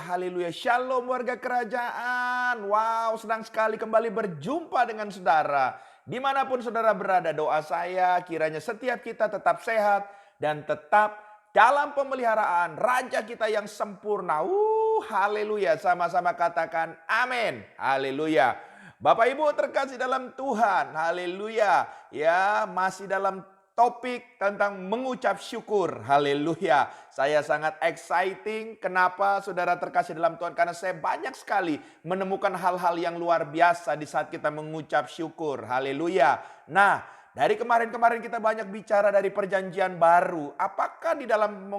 haleluya. Shalom warga kerajaan. Wow, senang sekali kembali berjumpa dengan saudara. Dimanapun saudara berada, doa saya kiranya setiap kita tetap sehat dan tetap dalam pemeliharaan Raja kita yang sempurna. Haleluya. Sama-sama katakan amin. Haleluya. Bapak Ibu terkasih dalam Tuhan. Haleluya. Ya, masih dalam topik tentang mengucap syukur. Haleluya. Saya sangat exciting. Kenapa saudara terkasih dalam Tuhan? Karena saya banyak sekali menemukan hal-hal yang luar biasa di saat kita mengucap syukur. Haleluya. Nah, dari kemarin-kemarin kita banyak bicara dari perjanjian baru. Apakah di dalam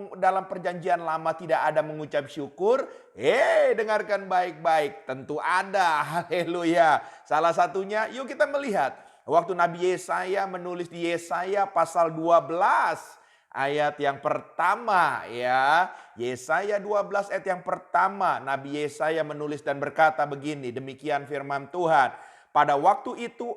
perjanjian lama tidak ada mengucap syukur? Dengarkan baik-baik. Tentu ada. Haleluya. Salah satunya, yuk kita melihat. Waktu Nabi Yesaya menulis di Yesaya pasal 12 ayat yang pertama ya. Yesaya 12 ayat yang pertama, Nabi Yesaya menulis dan berkata begini, demikian firman Tuhan. Pada waktu itu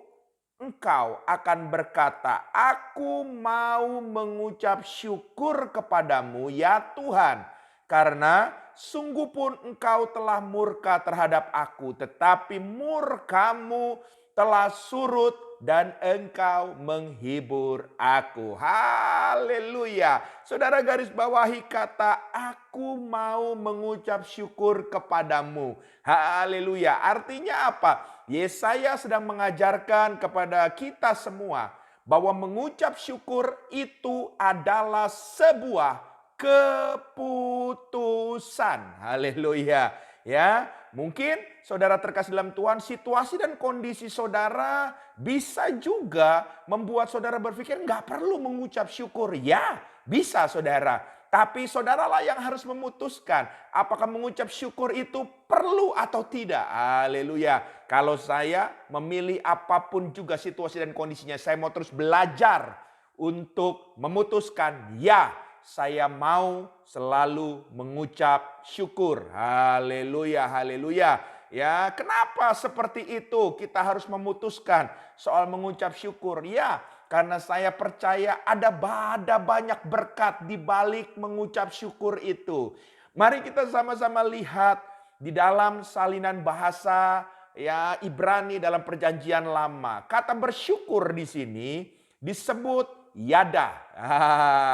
engkau akan berkata, aku mau mengucap syukur kepadamu ya Tuhan. Karena sungguh pun engkau telah murka terhadap aku, tetapi murkamu telah surut dan engkau menghibur aku. Haleluya. Saudara garis bawahi kata aku mau mengucap syukur kepadamu. Haleluya. Artinya apa? Yesaya sedang mengajarkan kepada kita semua bahwa mengucap syukur itu adalah sebuah keputusan. Haleluya. Ya, mungkin saudara terkasih dalam Tuhan, situasi dan kondisi saudara bisa juga membuat saudara berpikir nggak perlu mengucap syukur. Ya, bisa saudara. Tapi saudaralah yang harus memutuskan apakah mengucap syukur itu perlu atau tidak. Haleluya. Kalau saya memilih apapun juga situasi dan kondisinya, saya mau terus belajar untuk memutuskan ya, saya mau selalu mengucap syukur. Haleluya, haleluya. Ya, kenapa seperti itu? Kita harus memutuskan soal mengucap syukur. Ya, karena saya percaya ada banyak berkat di balik mengucap syukur itu. Mari kita sama-sama lihat di dalam salinan bahasa ya Ibrani dalam perjanjian lama. Kata bersyukur di sini disebut yada.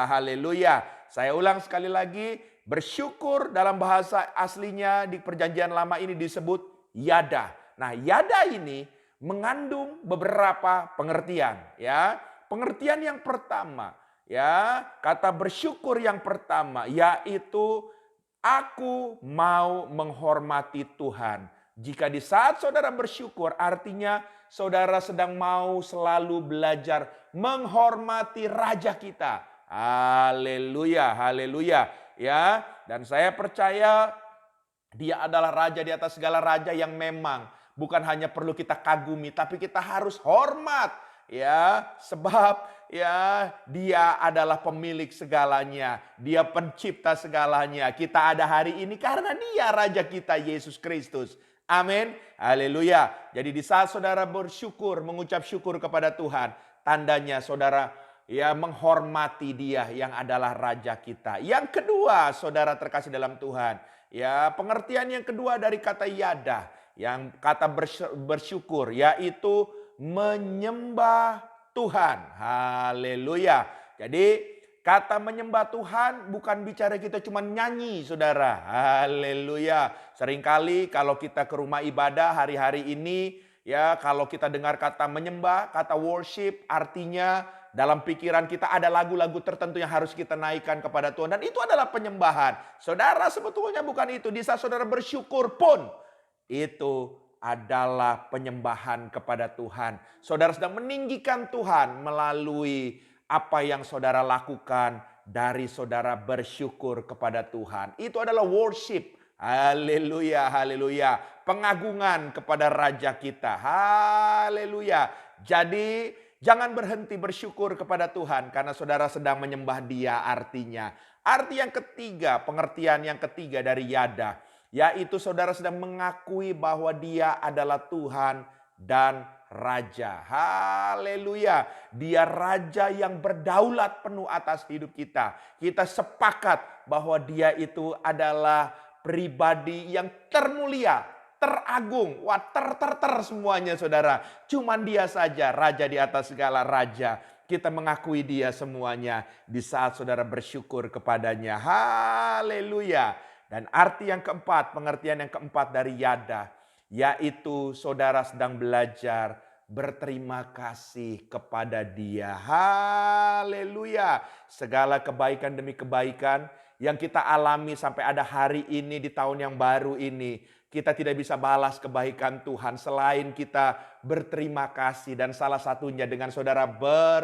Haleluya. Saya ulang sekali lagi. Bersyukur dalam bahasa aslinya di perjanjian lama ini disebut yada. Nah, yada ini mengandung beberapa pengertian. Ya, pengertian yang pertama, ya, kata bersyukur yang pertama yaitu aku mau menghormati Tuhan. Jika di saat saudara bersyukur, artinya saudara sedang mau selalu belajar menghormati Raja kita. Haleluya, haleluya. Ya, dan saya percaya dia adalah Raja di atas segala raja yang memang bukan hanya perlu kita kagumi, tapi kita harus hormat. Ya, sebab ya dia adalah pemilik segalanya. Dia pencipta segalanya. Kita ada hari ini karena dia Raja kita Yesus Kristus. Amin. Haleluya. Jadi di saat saudara bersyukur, mengucap syukur kepada Tuhan, tandanya saudara ya menghormati dia yang adalah Raja kita. Yang kedua, saudara terkasih dalam Tuhan, ya pengertian yang kedua dari kata yada, yang kata bersyukur, yaitu menyembah Tuhan. Haleluya. Jadi kata menyembah Tuhan bukan bicara kita cuma nyanyi, saudara. Haleluya. Seringkali kalau kita ke rumah ibadah hari-hari ini, ya kalau kita dengar kata menyembah, kata worship, artinya dalam pikiran kita ada lagu-lagu tertentu yang harus kita naikkan kepada Tuhan. Dan itu adalah penyembahan. Saudara, sebetulnya bukan itu. Di saat saudara bersyukur pun, itu adalah penyembahan kepada Tuhan. Saudara sedang meninggikan Tuhan melalui apa yang saudara lakukan dari saudara bersyukur kepada Tuhan. Itu adalah worship. Haleluya, haleluya. Pengagungan kepada Raja kita. Haleluya. Jadi jangan berhenti bersyukur kepada Tuhan karena saudara sedang menyembah Dia artinya. Arti yang ketiga, pengertian yang ketiga dari yada, yaitu saudara sedang mengakui bahwa Dia adalah Tuhan dan Raja. Haleluya. Dia Raja yang berdaulat penuh atas hidup kita. Kita sepakat bahwa Dia itu adalah pribadi yang termulia, teragung, wah ter semuanya saudara. Cuman dia saja, raja di atas segala raja. Kita mengakui dia semuanya di saat saudara bersyukur kepadanya. Haleluya. Dan arti yang keempat, pengertian yang keempat dari yada, yaitu saudara sedang belajar berterima kasih kepada dia. Haleluya. Segala kebaikan demi kebaikan yang kita alami sampai ada hari ini di tahun yang baru ini. Kita tidak bisa balas kebaikan Tuhan selain kita berterima kasih. Dan salah satunya dengan saudara bersyukur.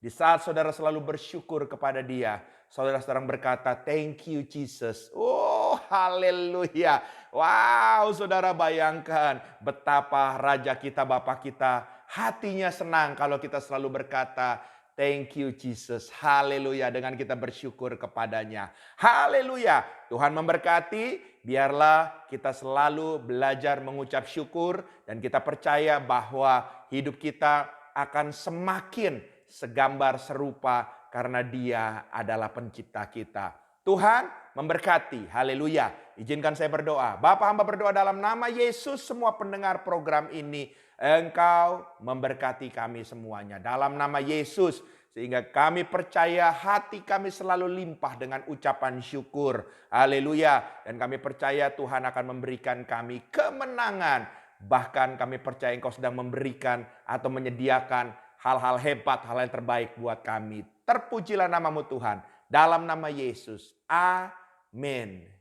Di saat saudara selalu bersyukur kepada dia, saudara sedang berkata, thank you Jesus. Oh haleluya. Wow saudara bayangkan betapa Raja kita, Bapa kita hatinya senang kalau kita selalu berkata, thank you Jesus. Haleluya. Dengan kita bersyukur kepadanya. Haleluya. Tuhan memberkati. Biarlah kita selalu belajar mengucap syukur. Dan kita percaya bahwa hidup kita akan semakin segambar serupa karena dia adalah pencipta kita. Tuhan memberkati. Haleluya. Izinkan saya berdoa. Bapa, hamba berdoa dalam nama Yesus, semua pendengar program ini, Engkau memberkati kami semuanya. Dalam nama Yesus, sehingga kami percaya hati kami selalu limpah dengan ucapan syukur. Haleluya. Dan kami percaya Tuhan akan memberikan kami kemenangan. Bahkan kami percaya Engkau sedang memberikan atau menyediakan hal-hal hebat, hal yang terbaik buat kami. Terpujilah namamu Tuhan. Dalam nama Yesus. Amin.